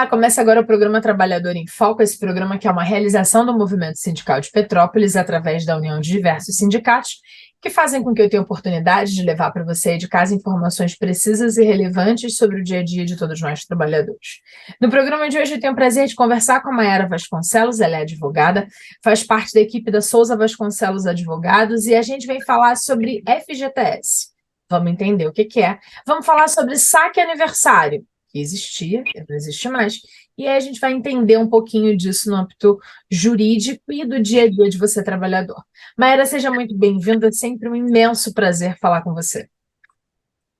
Olá, começa agora o programa Trabalhador em Foco, esse programa que é uma realização do Movimento Sindical de Petrópolis através da união de diversos sindicatos que fazem com que eu tenha oportunidade de levar para você aí de casa informações precisas e relevantes sobre o dia a dia de todos nós trabalhadores. No programa de hoje eu tenho o prazer de conversar com a Mayara Vasconcelos, ela é advogada, faz parte da equipe da Souza Vasconcelos Advogados e a gente vem falar sobre FGTS. Vamos entender o que é. Vamos falar sobre saque aniversário, que existia, não existe mais. E aí a gente vai entender um pouquinho disso no âmbito jurídico e do dia a dia de você trabalhador. Mayara, seja muito bem-vinda, é sempre um imenso prazer falar com você.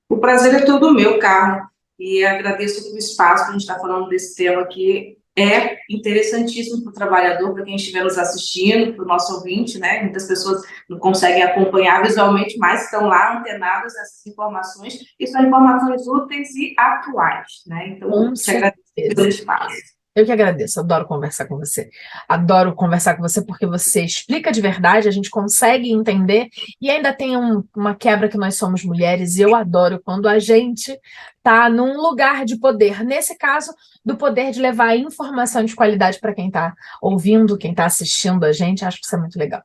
O prazer é todo meu, Carla, e agradeço pelo espaço que a gente está falando desse tema que é interessantíssimo para o trabalhador, para quem estiver nos assistindo, para o nosso ouvinte, né? Muitas pessoas não conseguem acompanhar visualmente, mas estão lá antenadas nessas informações, e são informações úteis e atuais, né? Então, te agradeço pelo espaço. Eu que agradeço, adoro conversar com você. Adoro conversar com você porque você explica de verdade, a gente consegue entender e ainda tem uma quebra que nós somos mulheres e eu adoro quando a gente está num lugar de poder. Nesse caso, do poder de levar informação de qualidade para quem está ouvindo, quem está assistindo a gente, acho que isso é muito legal.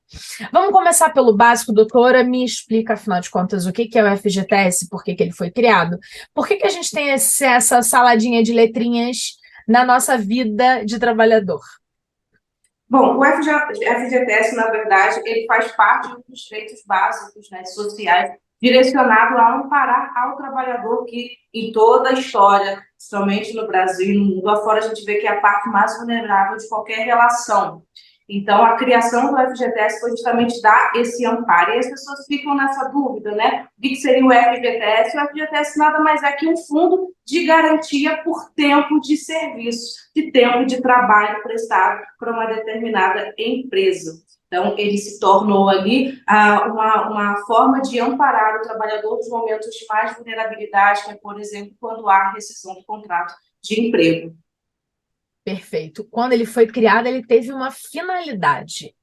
Vamos começar pelo básico, doutora, me explica, afinal de contas, o que é o FGTS, por que ele foi criado, por que a gente tem essa saladinha de letrinhas na nossa vida de trabalhador? Bom, o FGTS, na verdade, ele faz parte dos direitos básicos, né, sociais, direcionado a amparar ao trabalhador que, em toda a história, somente no Brasil e no mundo afora, a gente vê que é a parte mais vulnerável de qualquer relação. Então, a criação do FGTS foi justamente dar esse amparo. E as pessoas ficam nessa dúvida, né? O que seria o FGTS? O FGTS nada mais é que um fundo de garantia por tempo de serviço, de tempo de trabalho prestado para uma determinada empresa. Então, ele se tornou ali uma forma de amparar o trabalhador nos momentos de mais vulnerabilidade, que é, por exemplo, quando há rescisão de contrato de emprego. Perfeito. Quando ele foi criado, ele teve uma finalidade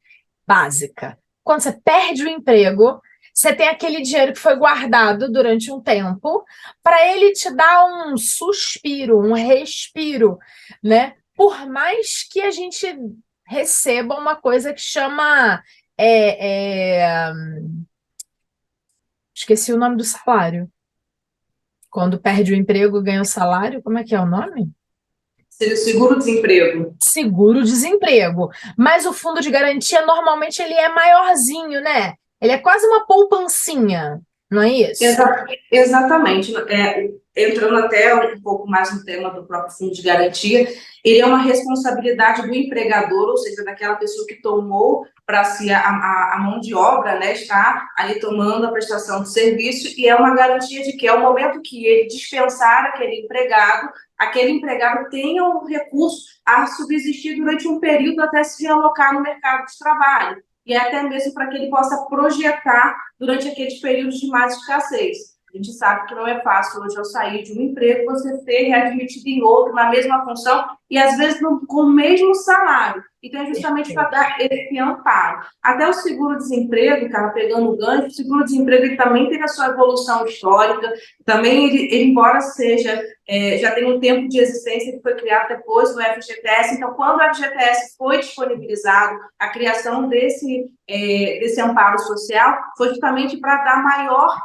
básica. Quando você perde o emprego, você tem aquele dinheiro que foi guardado durante um tempo para ele te dar um suspiro, um respiro, né? Por mais que a gente receba uma coisa que chama... Esqueci o nome do salário. Quando perde o emprego, ganha o salário, como é que é o nome? Seria o seguro-desemprego. Seguro-desemprego. Mas o fundo de garantia, normalmente, ele é maiorzinho, né? Ele é quase uma poupancinha, não é isso? Exatamente. Entrando até um pouco mais no tema do próprio fundo de garantia, ele é uma responsabilidade do empregador, ou seja, daquela pessoa que tomou para si a mão de obra, né, está ali tomando a prestação de serviço, e é uma garantia de que é o momento que ele dispensar aquele empregado tenha um recurso a subsistir durante um período até se realocar no mercado de trabalho, e até mesmo para que ele possa projetar durante aqueles períodos de mais escassez. A gente sabe que não é fácil hoje, ao sair de um emprego, você ser readmitido em outro, na mesma função, e às vezes com o mesmo salário. Então, é justamente para dar esse amparo. Até o seguro-desemprego, cara, pegando o gancho, o seguro-desemprego ele também teve a sua evolução histórica, também ele embora seja, já tem um tempo de existência que foi criado depois do FGTS, então, quando o FGTS foi disponibilizado, a criação desse amparo social foi justamente para dar maior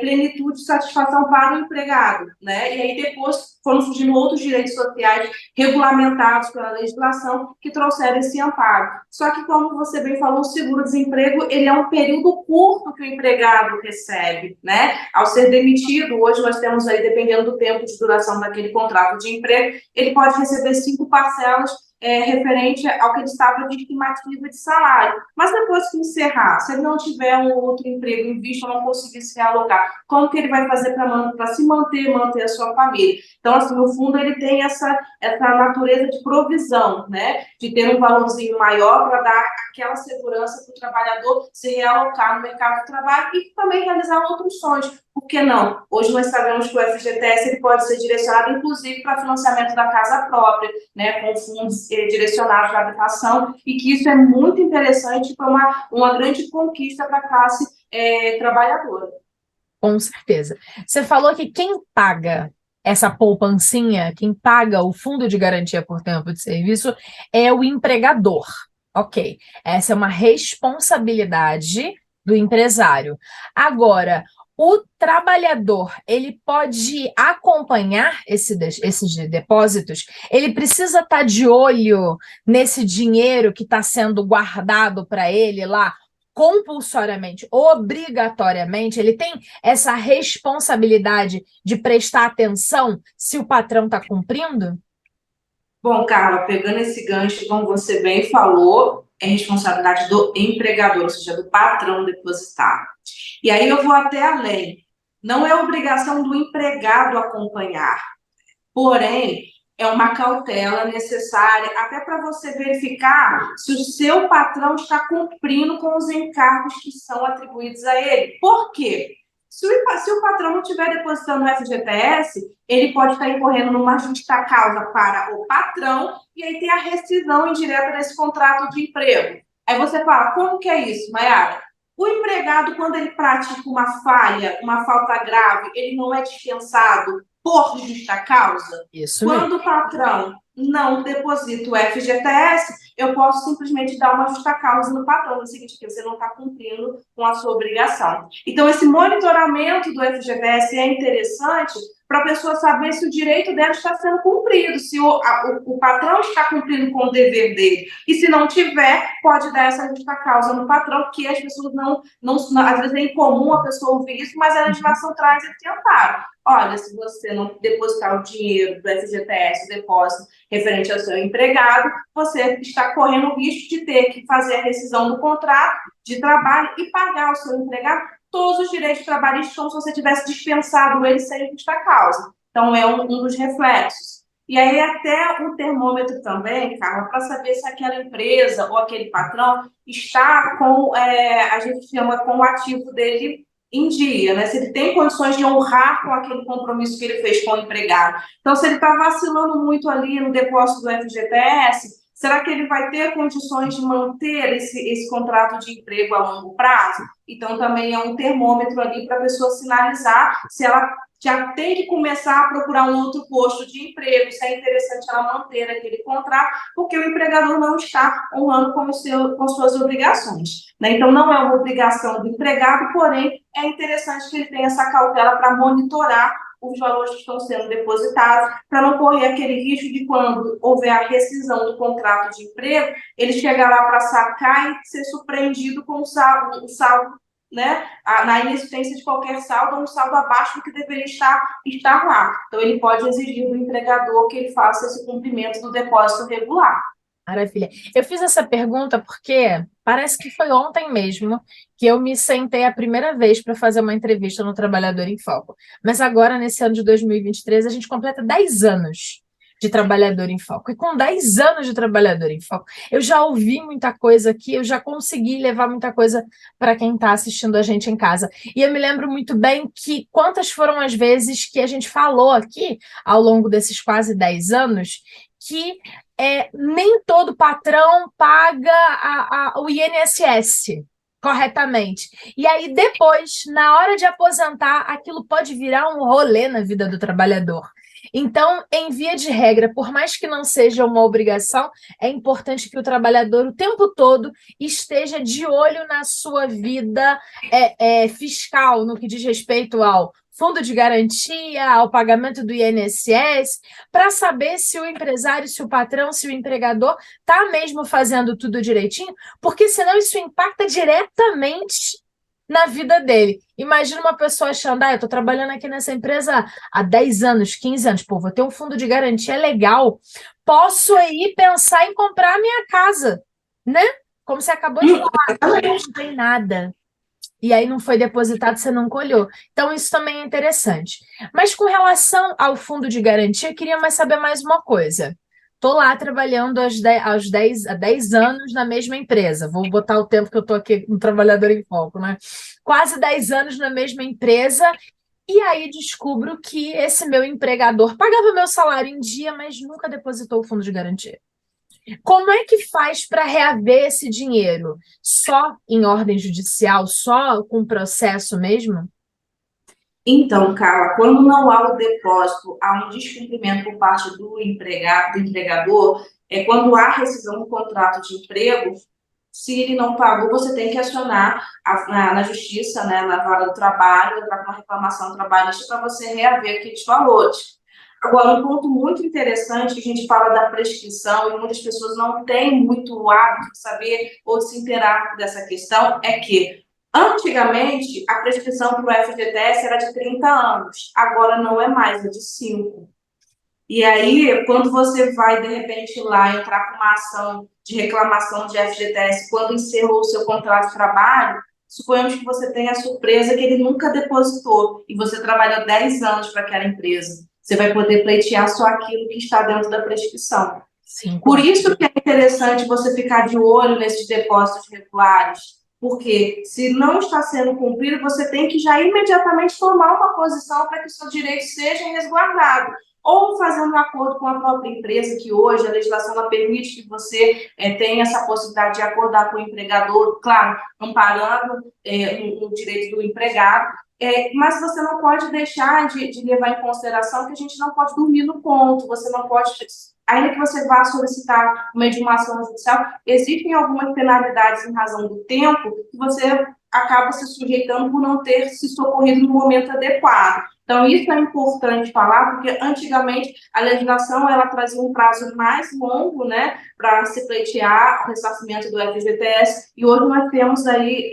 plenitude e satisfação para o empregado, né? E aí depois foram surgindo outros direitos sociais regulamentados pela legislação que trouxeram esse amparo. Só que, como você bem falou, o seguro-desemprego, ele é um período curto que o empregado recebe, né? Ao ser demitido, hoje nós temos aí, dependendo do tempo de duração daquele contrato de emprego, ele pode receber 5 parcelas referente ao que ele estava de estimativa de salário. Mas depois que encerrar, se ele não tiver um outro emprego em vista ou não conseguir se realocar, como que ele vai fazer para se manter a sua família? Então, assim, no fundo, ele tem essa natureza de provisão, né? De ter um valorzinho maior para dar aquela segurança para o trabalhador se realocar no mercado de trabalho e também realizar outros sonhos. Por que não? Hoje nós sabemos que o FGTS ele pode ser direcionado, inclusive, para financiamento da casa própria, né, com fundos direcionados à habitação, e que isso é muito interessante para uma grande conquista para a classe trabalhadora. Com certeza. Você falou que quem paga essa poupancinha, quem paga o fundo de garantia por tempo de serviço é o empregador. Ok, essa é uma responsabilidade do empresário. Agora, o trabalhador, ele pode acompanhar esses depósitos, ele precisa estar de olho nesse dinheiro que está sendo guardado para ele lá compulsoriamente, obrigatoriamente, ele tem essa responsabilidade de prestar atenção se o patrão está cumprindo? Bom, Carla, pegando esse gancho, como você bem falou, é responsabilidade do empregador, ou seja, do patrão depositar. E aí eu vou até além. Não é obrigação do empregado acompanhar, porém, é uma cautela necessária até para você verificar se o seu patrão está cumprindo com os encargos que são atribuídos a ele. Por quê? Se o patrão não estiver depositando no FGTS, ele pode estar incorrendo numa justa causa para o patrão e aí tem a rescisão indireta desse contrato de emprego. Aí você fala, como que é isso, Mayara? O empregado, quando ele pratica uma falha, uma falta grave, ele não é dispensado por justa causa? Isso mesmo. Quando o patrão não deposita o FGTS, eu posso simplesmente dar uma justa causa no patrão, no seguinte, que você não está cumprindo com a sua obrigação. Então, esse monitoramento do FGTS é interessante para a pessoa saber se o direito dela está sendo cumprido, se o patrão está cumprindo com o dever dele. E se não tiver, pode dar essa justa causa no patrão, que as pessoas não às vezes é incomum a pessoa ouvir isso, mas a legislação traz esse amparo. Olha, se você não depositar o dinheiro do FGTS, o depósito referente ao seu empregado, você está correndo o risco de ter que fazer a rescisão do contrato de trabalho e pagar ao seu empregado todos os direitos trabalhistas como se você tivesse dispensado ele sem justa causa. Então, é um dos reflexos. E aí, até o termômetro também, Carla, para saber se aquela empresa ou aquele patrão está com, a gente chama, com o ativo dele em dia, né? Se ele tem condições de honrar com aquele compromisso que ele fez com o empregado. Então, se ele está vacilando muito ali no depósito do FGTS, será que ele vai ter condições de manter esse contrato de emprego a longo prazo? Então, também é um termômetro ali para a pessoa sinalizar se ela já tem que começar a procurar um outro posto de emprego, se é interessante ela manter aquele contrato, porque o empregador não está honrando com suas obrigações. Né? Então, não é uma obrigação do empregado, porém, é interessante que ele tenha essa cautela para monitorar os valores que estão sendo depositados, para não correr aquele risco de quando houver a rescisão do contrato de emprego, ele chegar lá para sacar e ser surpreendido com um saldo, né, na inexistência de qualquer saldo, ou um saldo abaixo do que deveria estar lá. Então, ele pode exigir do empregador que ele faça esse cumprimento do depósito regular. Maravilha. Eu fiz essa pergunta porque parece que foi ontem mesmo que eu me sentei a primeira vez para fazer uma entrevista no Trabalhador em Foco. Mas agora, nesse ano de 2023, a gente completa 10 anos de Trabalhador em Foco. E com 10 anos de Trabalhador em Foco, eu já ouvi muita coisa aqui, eu já consegui levar muita coisa para quem está assistindo a gente em casa. E eu me lembro muito bem que quantas foram as vezes que a gente falou aqui, ao longo desses quase 10 anos, que nem todo patrão paga o INSS corretamente. E aí, depois, na hora de aposentar, aquilo pode virar um rolê na vida do trabalhador. Então, em via de regra, por mais que não seja uma obrigação, é importante que o trabalhador o tempo todo esteja de olho na sua vida fiscal, no que diz respeito ao fundo de garantia, ao pagamento do INSS, para saber se o empresário, se o patrão, se o empregador está mesmo fazendo tudo direitinho, porque senão isso impacta diretamente na vida dele. Imagina uma pessoa achando, eu estou trabalhando aqui nessa empresa há 10 anos, 15 anos, pô, vou ter um fundo de garantia legal, posso aí pensar em comprar a minha casa, né? Como você acabou de falar, não tem nada. E aí não foi depositado, você não colheu. Então, isso também é interessante. Mas com relação ao fundo de garantia, eu queria mais saber mais uma coisa. Estou lá trabalhando há 10 anos na mesma empresa. Vou botar o tempo que eu estou aqui no Trabalhador em Foco, né? Quase 10 anos na mesma empresa. E aí descubro que esse meu empregador pagava meu salário em dia, mas nunca depositou o fundo de garantia. Como é que faz para reaver esse dinheiro? Só em ordem judicial? Só com processo mesmo? Então, Carla, quando não há o depósito, há um descumprimento por parte do empregador, é quando há rescisão do contrato de emprego, se ele não pagou, você tem que acionar na justiça, né, na vara do trabalho, entrar com uma reclamação trabalhista para você reaver aqueles valores. Agora, um ponto muito interessante que a gente fala da prescrição e muitas pessoas não têm muito o hábito de saber ou de se inteirar dessa questão é que antigamente, a prescrição para o FGTS era de 30 anos, agora não é mais, é de 5. E aí, quando você vai, de repente, lá entrar com uma ação de reclamação de FGTS, quando encerrou o seu contrato de trabalho, suponhamos que você tenha a surpresa que ele nunca depositou e você trabalhou 10 anos para aquela empresa. Você vai poder pleitear só aquilo que está dentro da prescrição. Sim, Por isso que é interessante você ficar de olho nesses depósitos regulares, porque se não está sendo cumprido, você tem que já imediatamente tomar uma posição para que o seu direito seja resguardado. Ou fazendo um acordo com a própria empresa, que hoje a legislação ela permite que você tenha essa possibilidade de acordar com o empregador, claro, amparando o direito do empregado, mas você não pode deixar de levar em consideração que a gente não pode dormir no ponto, você não pode, ainda que você vá solicitar uma de uma ação judicial, existem algumas penalidades em razão do tempo que você acaba se sujeitando por não ter se socorrido no momento adequado. Então, isso é importante falar, porque antigamente a legislação ela trazia um prazo mais longo, né, para se pleitear o ressarcimento do FGTS, e hoje nós temos aí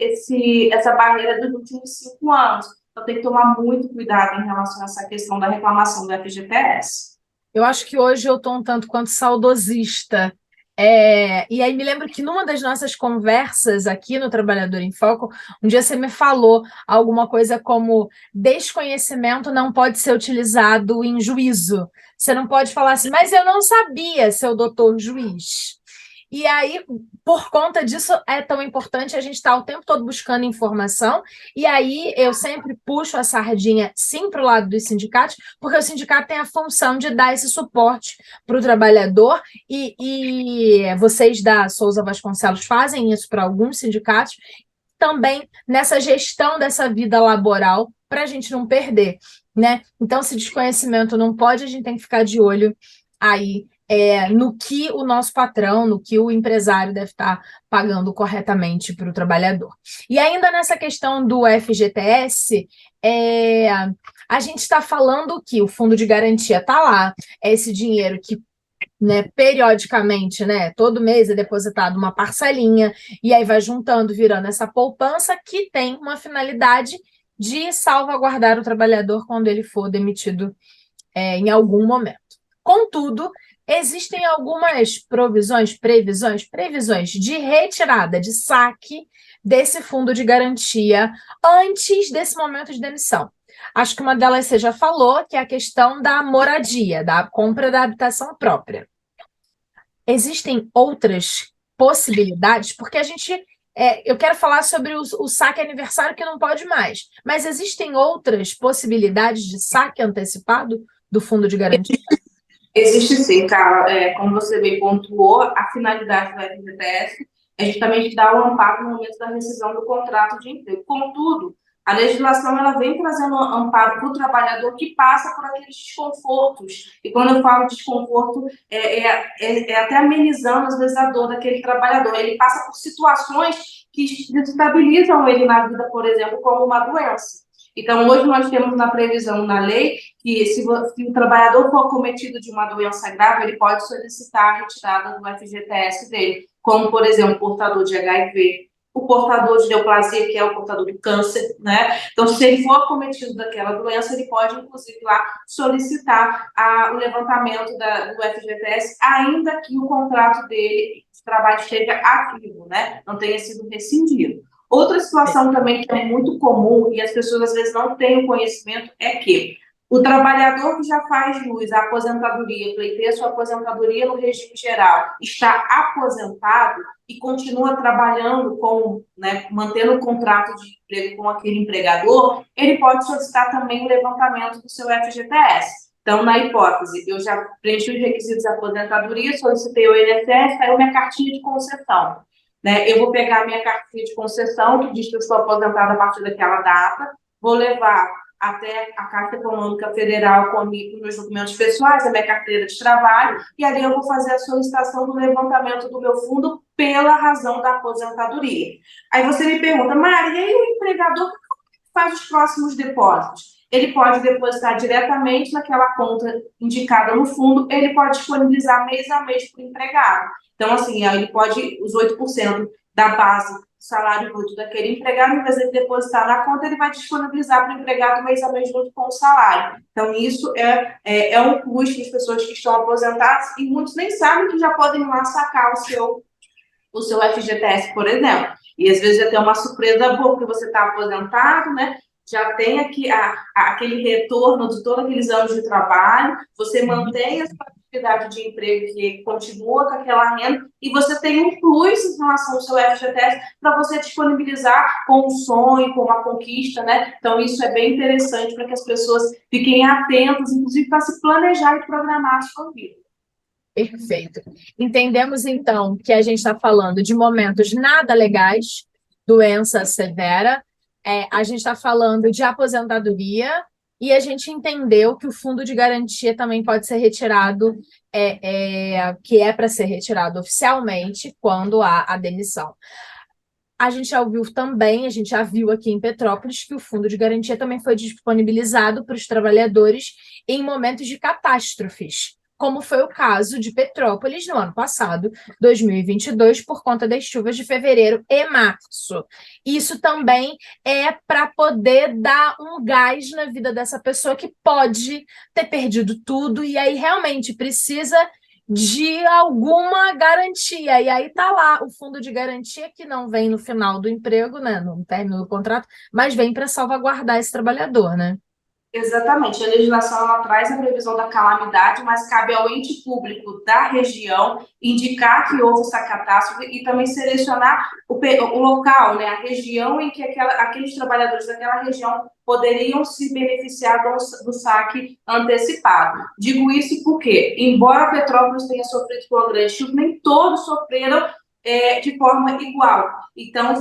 essa barreira dos últimos 5 anos. Então, tem que tomar muito cuidado em relação a essa questão da reclamação do FGTS. eu acho que hoje eu estou um tanto quanto saudosista. E aí me lembro que numa das nossas conversas aqui no Trabalhador em Foco, um dia você me falou alguma coisa como desconhecimento não pode ser utilizado em juízo. Você não pode falar assim, mas eu não sabia, seu doutor juiz. E aí, por conta disso, é tão importante a gente estar o tempo todo buscando informação. E aí, eu sempre puxo a sardinha, sim, para o lado dos sindicatos, porque o sindicato tem a função de dar esse suporte para o trabalhador. E vocês da Souza Vasconcelos fazem isso para alguns sindicatos, também nessa gestão dessa vida laboral, para a gente não perder, né? Então, se desconhecimento não pode, a gente tem que ficar de olho aí no que o nosso patrão, no que o empresário deve estar pagando corretamente para o trabalhador. E ainda nessa questão do FGTS, a gente está falando que o fundo de garantia está lá, é esse dinheiro que, né, periodicamente, né, todo mês é depositado uma parcelinha, e aí vai juntando, virando essa poupança que tem uma finalidade de salvaguardar o trabalhador quando ele for demitido em algum momento. Contudo, existem algumas previsões de retirada, de saque desse fundo de garantia antes desse momento de demissão. Acho que uma delas você já falou, que é a questão da moradia, da compra da habitação própria. Existem outras possibilidades, porque eu quero falar sobre o saque aniversário que não pode mais, mas existem outras possibilidades de saque antecipado do fundo de garantia? Existe sim, cara. Como você bem pontuou, a finalidade do FGTS é justamente dar o amparo no momento da rescisão do contrato de emprego. Contudo, a legislação ela vem trazendo amparo para o trabalhador que passa por aqueles desconfortos. E quando eu falo desconforto, é até amenizando, às vezes, a dor daquele trabalhador. Ele passa por situações que desestabilizam ele na vida, por exemplo, como uma doença. Então, hoje nós temos na previsão, na lei, que se o trabalhador for acometido de uma doença grave, ele pode solicitar a retirada do FGTS dele, como, por exemplo, portador de HIV, o portador de neoplasia, que é o portador do câncer, né? Então, se ele for acometido daquela doença, ele pode, inclusive, lá solicitar o levantamento do FGTS, ainda que o contrato dele de trabalho esteja ativo, né? Não tenha sido rescindido. Outra situação também que é muito comum e as pessoas às vezes não têm o conhecimento é que o trabalhador que já faz jus à aposentadoria, pleiteia sua aposentadoria no regime geral, está aposentado e continua trabalhando mantendo o contrato de emprego com aquele empregador, ele pode solicitar também o levantamento do seu FGTS. Então, na hipótese, eu já preenchi os requisitos da aposentadoria, solicitei o INSS, saiu minha cartinha de concessão. Né? Eu vou pegar a minha cartinha de concessão, que diz que eu estou aposentada a partir daquela data, vou levar até a Caixa Econômica Federal comigo, com meus documentos pessoais, a minha carteira de trabalho, e ali eu vou fazer a solicitação do levantamento do meu fundo pela razão da aposentadoria. Aí você me pergunta, Maria, e o empregador faz os próximos depósitos? Ele pode depositar diretamente naquela conta indicada no fundo, ele pode disponibilizar mês a mês para o empregado. Então, assim, ele pode, os 8% da base do salário bruto daquele empregado, em vez de ele depositar na conta, ele vai disponibilizar para o empregado mês a mês junto com o salário. Então, isso é um custo para as pessoas que estão aposentadas, e muitos nem sabem que já podem ir lá sacar o seu FGTS, por exemplo. E às vezes já tem uma surpresa boa, porque você está aposentado, né? Já tem aqui aquele retorno de todos aqueles anos de trabalho, você mantém a sua atividade de emprego que continua com aquela renda, e você tem um plus em relação ao seu FGTS para você disponibilizar com um sonho, com uma conquista, né? Então, isso é bem interessante para que as pessoas fiquem atentas, inclusive para se planejar e programar a sua vida. Perfeito. Entendemos, então, que a gente está falando de momentos nada legais, doença severa, a gente está falando de aposentadoria, e a gente entendeu que o fundo de garantia também pode ser retirado, que é para ser retirado oficialmente quando há a demissão. A gente já ouviu também, a gente já viu aqui em Petrópolis que o fundo de garantia também foi disponibilizado para os trabalhadores em momentos de catástrofes, como foi o caso de Petrópolis no ano passado, 2022, por conta das chuvas de fevereiro e março. Isso também é para poder dar um gás na vida dessa pessoa que pode ter perdido tudo e aí realmente precisa de alguma garantia. E aí está lá o fundo de garantia que não vem no final do emprego, né, no término do contrato, mas vem para salvaguardar esse trabalhador, né? Exatamente, a legislação ela traz a previsão da calamidade, mas cabe ao ente público da região indicar que houve essa catástrofe e também selecionar o local, né, a região em que aqueles trabalhadores daquela região poderiam se beneficiar do saque antecipado. Digo isso porque, embora Petrópolis tenha sofrido com a grande chuva, nem todos sofreram de forma igual. Então,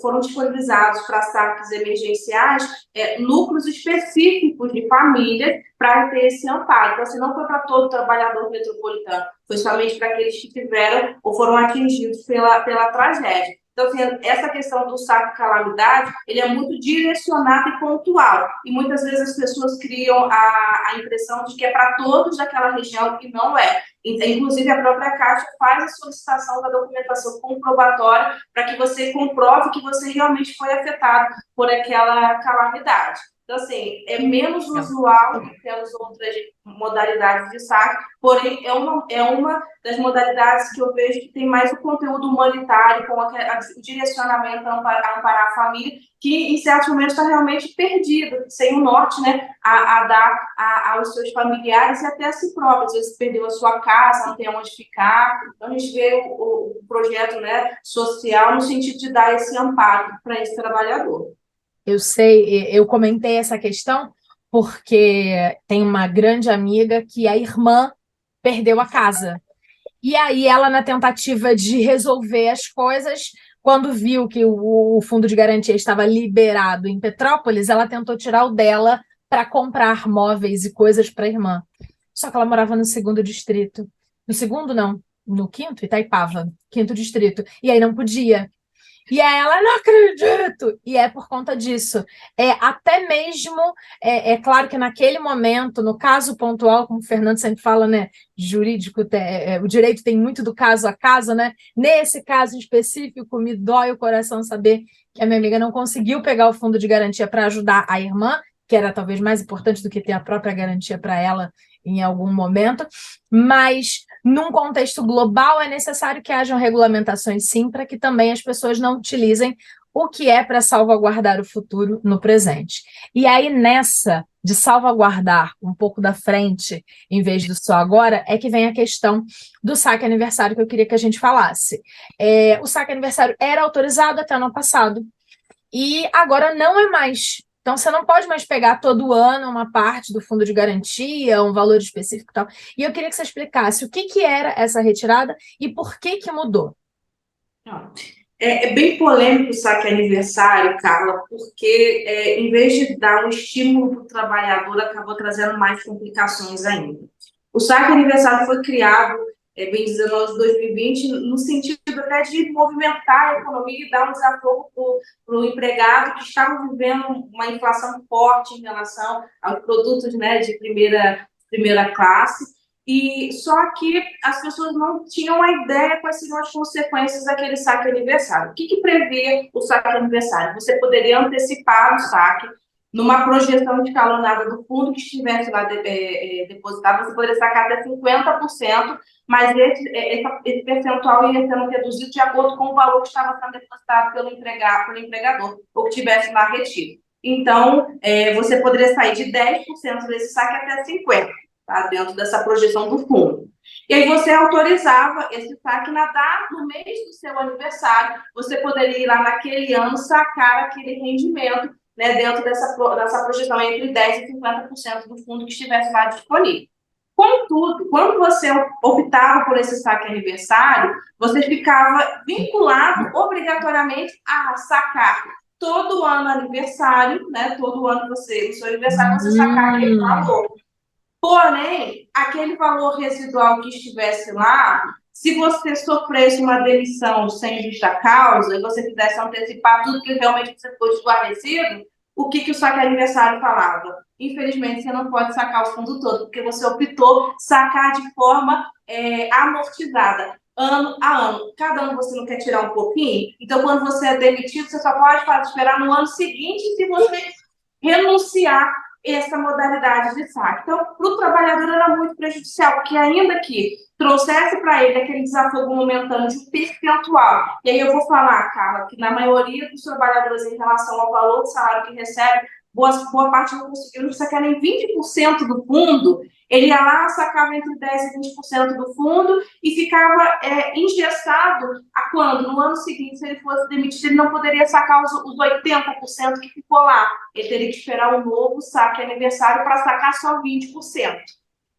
foram disponibilizados para saques emergenciais núcleos específicos de famílias para ter esse amparo. Então, assim, não foi para todo trabalhador metropolitano, foi somente para aqueles que tiveram ou foram atingidos pela tragédia. Então, assim, essa questão do saque calamidade, ele é muito direcionado e pontual. E muitas vezes as pessoas criam a impressão de que é para todos daquela região e não é. Inclusive, a própria Caixa faz a solicitação da documentação comprobatória para que você comprove que você realmente foi afetado por aquela calamidade. Então, assim, é menos usual do que as outras modalidades de saque, porém, é uma das modalidades que eu vejo que tem mais o conteúdo humanitário, com o direcionamento a amparar a família, que em certos momentos está realmente perdida, sem o norte, né, a dar aos seus familiares e até a si próprio. Às vezes perdeu a sua casa, não tem onde ficar. Então, a gente vê o projeto, né, social no sentido de dar esse amparo para esse trabalhador. Eu sei, eu comentei essa questão porque tem uma grande amiga que a irmã perdeu a casa. E aí ela, na tentativa de resolver as coisas, quando viu que o fundo de garantia estava liberado em Petrópolis, ela tentou tirar o dela para comprar móveis e coisas para a irmã. Só que ela morava no segundo distrito. No segundo, não, no quinto, Itaipava, quinto distrito. E aí não podia. E aí ela, não acredito! E é por conta disso. Até mesmo, claro que naquele momento, no caso pontual, como o Fernando sempre fala, né, jurídico, o direito tem muito do caso a caso, né? Nesse caso específico, me dói o coração saber que a minha amiga não conseguiu pegar o fundo de garantia para ajudar a irmã, que era talvez mais importante do que ter a própria garantia para ela em algum momento, mas num contexto global é necessário que hajam regulamentações sim, para que também as pessoas não utilizem o que é para salvaguardar o futuro no presente. E aí nessa de salvaguardar um pouco da frente, em vez do só agora, é que vem a questão do saque aniversário que eu queria que a gente falasse. O saque aniversário era autorizado até no ano passado, e agora não é mais. Então, você não pode mais pegar todo ano uma parte do fundo de garantia, um valor específico e tal. E eu queria que você explicasse o que era essa retirada e por que mudou. É bem polêmico o saque aniversário, Carla, porque em vez de dar um estímulo para o trabalhador, acabou trazendo mais complicações ainda. O saque aniversário foi criado, bem dizendo, em 2020, no sentido até de movimentar a economia e dar um desafogo para o empregado que estava vivendo uma inflação forte em relação aos produtos, né, de primeira classe. E só que as pessoas não tinham a ideia quais seriam as consequências daquele saque aniversário. O que prevê o saque aniversário? Você poderia antecipar o saque numa projeção escalonada do fundo que estivesse lá depositado, você poderia sacar até 50%, mas esse percentual ia sendo reduzido de acordo com o valor que estava sendo depositado pelo empregador, ou que tivesse lá retido. Então, você poderia sair de 10% desse saque até 50%. Tá, dentro dessa projeção do fundo. E aí você autorizava esse saque na data, no mês do seu aniversário, você poderia ir lá naquele ano sacar aquele rendimento, né, dentro dessa projeção entre 10% e 50% do fundo que estivesse lá disponível. Contudo, quando você optava por esse saque aniversário, você ficava vinculado obrigatoriamente a sacar todo ano aniversário, né, todo ano no seu aniversário, você sacar aquele valor. Porém, aquele valor residual que estivesse lá, se você sofresse uma demissão sem justa causa e você quisesse antecipar tudo que realmente você foi esclarecido, o que o saque aniversário falava? Infelizmente, você não pode sacar o fundo todo, porque você optou sacar de forma amortizada, ano a ano. Cada ano você não quer tirar um pouquinho? Então, quando você é demitido, você só pode esperar no ano seguinte se você renunciar essa modalidade de saque. Então, para o trabalhador era muito prejudicial, porque ainda que trouxesse para ele aquele desafogo momentâneo de um percentual, e aí eu vou falar, Carla, que na maioria dos trabalhadores em relação ao valor do salário que recebe, boa parte não conseguiu sacar nem 20% do fundo, ele ia lá, sacava entre 10% e 20% do fundo e ficava engessado a quando? No ano seguinte, se ele fosse demitido, ele não poderia sacar os 80% que ficou lá. Ele teria que esperar um novo saque aniversário para sacar só 20%.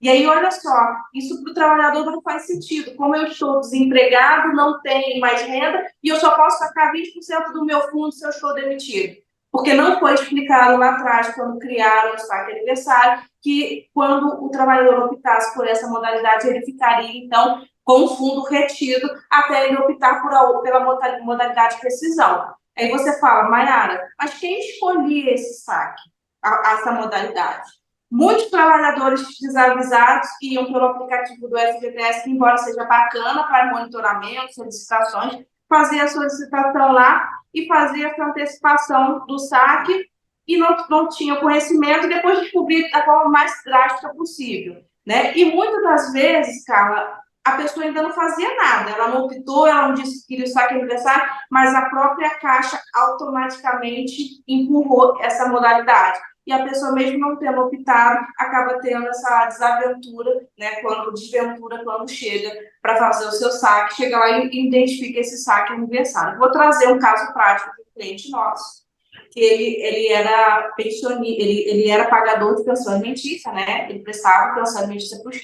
E aí, olha só, isso para o trabalhador não faz sentido. Como eu estou desempregado, não tenho mais renda, e eu só posso sacar 20% do meu fundo se eu estou demitido. Porque não foi explicado lá atrás, quando criaram o saque aniversário, que quando o trabalhador optasse por essa modalidade, ele ficaria, então, com o fundo retido até ele optar pela modalidade de rescisão. Aí você fala, Mayara, mas quem escolhia esse saque, essa modalidade? Muitos trabalhadores desavisados que iam pelo aplicativo do FGTS, que embora seja bacana para monitoramento, solicitações, fazia a solicitação lá e fazia essa antecipação do saque e não tinha conhecimento, e depois descobrir da forma mais drástica possível. Né? E muitas das vezes, Carla, a pessoa ainda não fazia nada, ela não optou, ela não disse que queria o saque aniversário, mas a própria Caixa automaticamente empurrou essa modalidade. E a pessoa, mesmo não tendo optado, acaba tendo essa desaventura, né, quando chega para fazer o seu saque, chega lá e identifica esse saque aniversário. Vou trazer um caso prático de um cliente nosso, que ele era pensionista, ele era pagador de pensão alimentícia, né? Ele prestava pensão alimentícia para os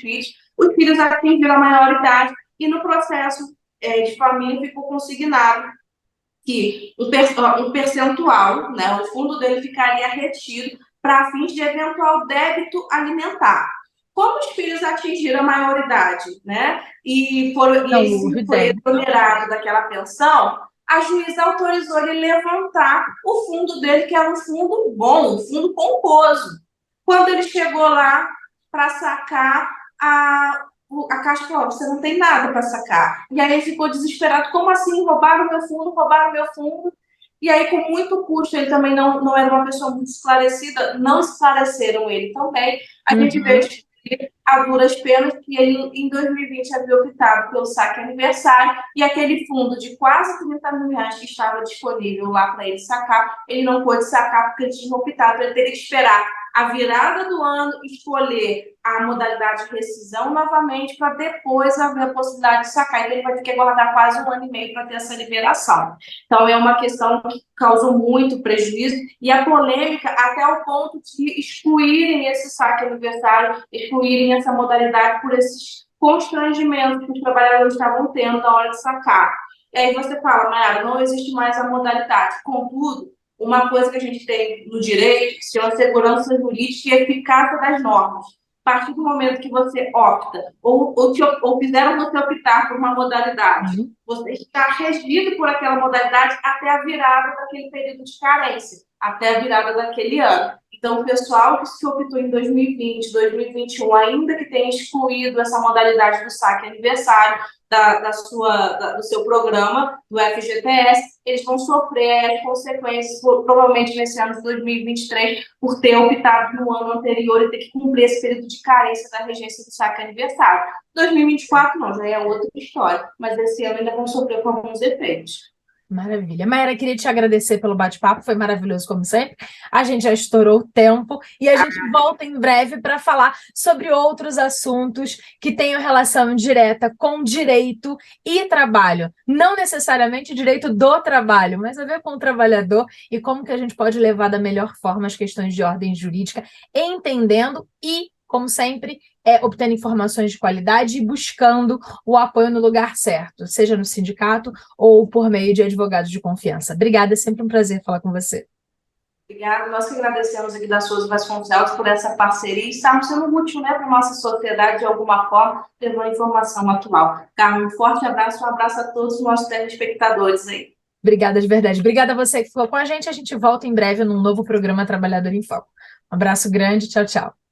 filhos atingiram a maioridade e no processo de família ficou consignado que um percentual, né, o fundo dele ficaria retido para fins de eventual débito alimentar. Como os filhos atingiram a maioridade, né, e isso foi exonerado daquela pensão, a juíza autorizou ele levantar o fundo dele, que era um fundo bom, um fundo pomposo. Quando ele chegou lá para sacar, a Caixa falou, você não tem nada para sacar. E aí ele ficou desesperado, como assim? Roubaram meu fundo, roubaram meu fundo. E aí, com muito custo, ele também não era uma pessoa muito esclarecida, não esclareceram ele também. A gente veio descobrir a duras penas que ele, em 2020, havia optado pelo saque aniversário e aquele fundo de quase 30 mil reais que estava disponível lá para ele sacar, ele não pôde sacar porque ele tinha optado, ele teria que esperar a virada do ano, escolher a modalidade de rescisão novamente para depois haver a possibilidade de sacar. Então, ele vai ter que aguardar quase 1 ano e meio para ter essa liberação. Então, é uma questão que causou muito prejuízo e a polêmica até o ponto de excluírem esse saque aniversário, excluírem essa modalidade por esses constrangimentos que os trabalhadores estavam tendo na hora de sacar. E aí você fala, Mayara, não existe mais a modalidade. Contudo, uma coisa que a gente tem no direito que se chama segurança jurídica e eficácia das normas. A partir do momento que você opta, ou fizeram você optar por uma modalidade, Uhum. você está regido por aquela modalidade até a virada daquele período de carência, até a virada daquele ano. Então, o pessoal que se optou em 2020, 2021, ainda que tenha excluído essa modalidade do saque aniversário do seu programa, do FGTS, eles vão sofrer as consequências, provavelmente nesse ano de 2023, por ter optado no ano anterior e ter que cumprir esse período de carência da regência do saque aniversário. 2024 não, já é outra história, mas esse ano ainda vão sofrer com alguns efeitos. Maravilha. Mayara, queria te agradecer pelo bate-papo, foi maravilhoso como sempre. A gente já estourou o tempo e a gente volta em breve para falar sobre outros assuntos que tenham relação direta com direito e trabalho. Não necessariamente direito do trabalho, mas a ver com o trabalhador e como que a gente pode levar da melhor forma as questões de ordem jurídica, entendendo e, como sempre, obtendo informações de qualidade e buscando o apoio no lugar certo, seja no sindicato ou por meio de advogados de confiança. Obrigada, é sempre um prazer falar com você. Obrigada, nós que agradecemos aqui da Souza Vasconcelos por essa parceria e estamos sendo útil, né, para a nossa sociedade de alguma forma, levando informação atual. Carmen, um forte abraço, um abraço a todos os nossos telespectadores aí. Obrigada de verdade. Obrigada a você que ficou com a gente. A gente volta em breve num novo programa Trabalhador em Foco. Um abraço grande. Tchau, tchau.